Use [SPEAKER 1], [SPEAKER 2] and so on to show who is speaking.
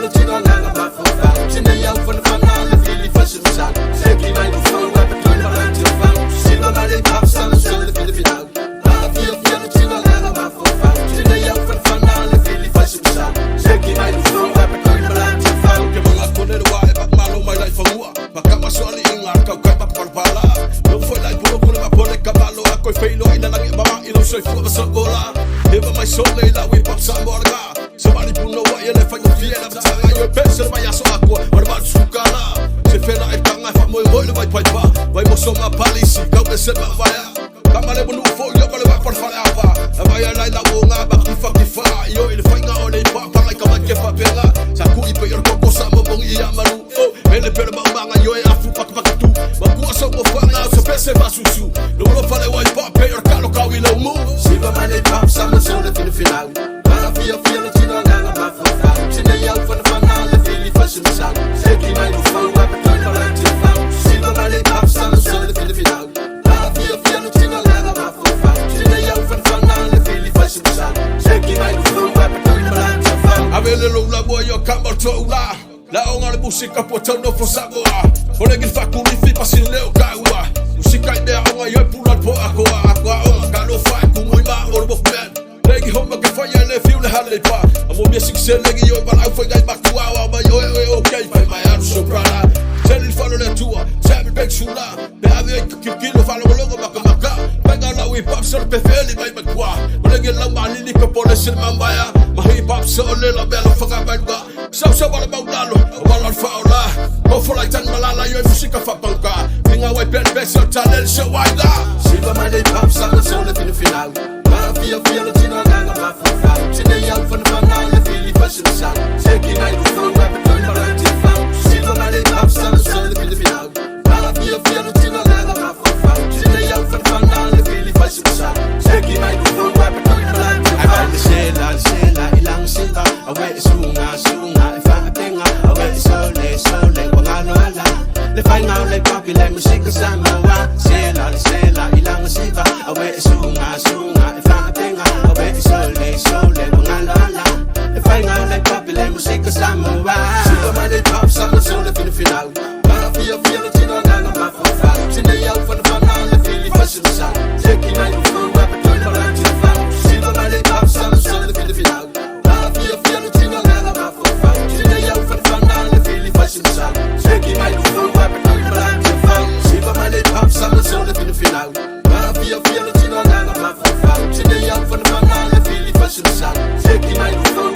[SPEAKER 1] fiel till någon annan bara får fan. Känner jag från fan alla vill i fashion shop. Säker mig då från rapper till någon till fan. Silver med dig pappsan och så det vill final. Alla fiel till någon annan bara får fan. Känner jag från fan alla vill i fashion shop. Säker mig då från rapper till någon till fan.
[SPEAKER 2] Ke mga kone wa e bak malo mai lai fangua. Makamaswali ingar kau kai bak parpala. No foi lai puro kone ma pole kamalo ako feilo ina lang mama ilo soy fu sa gola. Eva mai sole la we pop sa morga. Somebody puno wa ele fa yo fiela batanga yo pensar mai aso ako. Or ba sukala. Se fela e tanga fa moi moi vai pai pa. Vai mo soma palisi kau ke se ba vaya. Kamale bunu fo yo ba le va por fala apa. Vai lai la wonga bak kifa yo ile fa nga ole pa pa lai kamai ke fa pela. Sa ku ipe yo ko sa mo bong ia maru. Oh, ele pera ba manga yo e afu pak tu. Ba ku so mo fa nga so pese ba susu. No lo fale wai pa pe yo kalo kau ile mu.
[SPEAKER 1] Silver med dig pappsan och så det vill final. Alla fiel till någon annan bara får fan. Känner jag från fan alla vill i fashion shop. Säker mig då från rapper till någon till fan. Silver med dig pappsan och så det vill final. Alla fiel till någon annan bara får fan. Känner jag från fan alla vill i fashion shop. Säker mig då från rapper till någon till fan.
[SPEAKER 2] Avele lula boy yo kamar tola. La onga le musika po tono fo saboa. Ole gil fakuli fi pasin leo kaua. Musika ide onga yo pulan po akoa. Akwa onga kalo fa ku muy ma orbo ben. Legi homa ke faya le fiule halle pa. Amo mi sikse legi yo bal au foi gai bakua wa ma yo okay fai mai anu soprana. Sel falo le tua, sabe bek sula. Be ave kilo falo logo maka. Pega la we pop sur pe feli mai bakua. Ole gil la mali ni ko pole sel mambaya. Mahi pop so le la bela faka banga. Sa wala maulalo, wala faula. Mo for like tan malala yo musika fa banka. Pinga we pen best talent so wide.
[SPEAKER 1] Silver med dig pappsan och så det vill final. Alla fiel till någon annan bara får fan. Känner jag från fan alla vill i fashion shop. Säker mig då från rapper till någon till fan. Silver med dig pappsan och så det vill final. Alla fiel till någon annan bara får fan. Känner jag från fan alla vill i fashion shop. Säker mig då från rapper till någon till fan. Alla sela ilang sila. Awe sunga ifang tenga. Awe sole wangalo ala. Le fai ngau le papi le musika sama wa. Sela ilang sila. Awe sunga ifang tenga. Awe sole wangalo ala. Le fai ngau le papi le musika sama wa. Silver med dig pappsan och så det vill final. Alla fiel till någon annan bara får fan. Känner jag från fan alla vill i fashion shop. Säker mig då från rapper till någon till fan. Silver med dig pappsan och så det vill final. Alla fiel till någon annan bara får fan. Känner jag från fan alla vill i fashion shop. Säker mig då från rapper till någon till fan. Silver med dig pappsan och så det vill final. Alla fiel till någon annan bara får fan. Känner jag från fan alla vill i fashion shop. Säker mig då från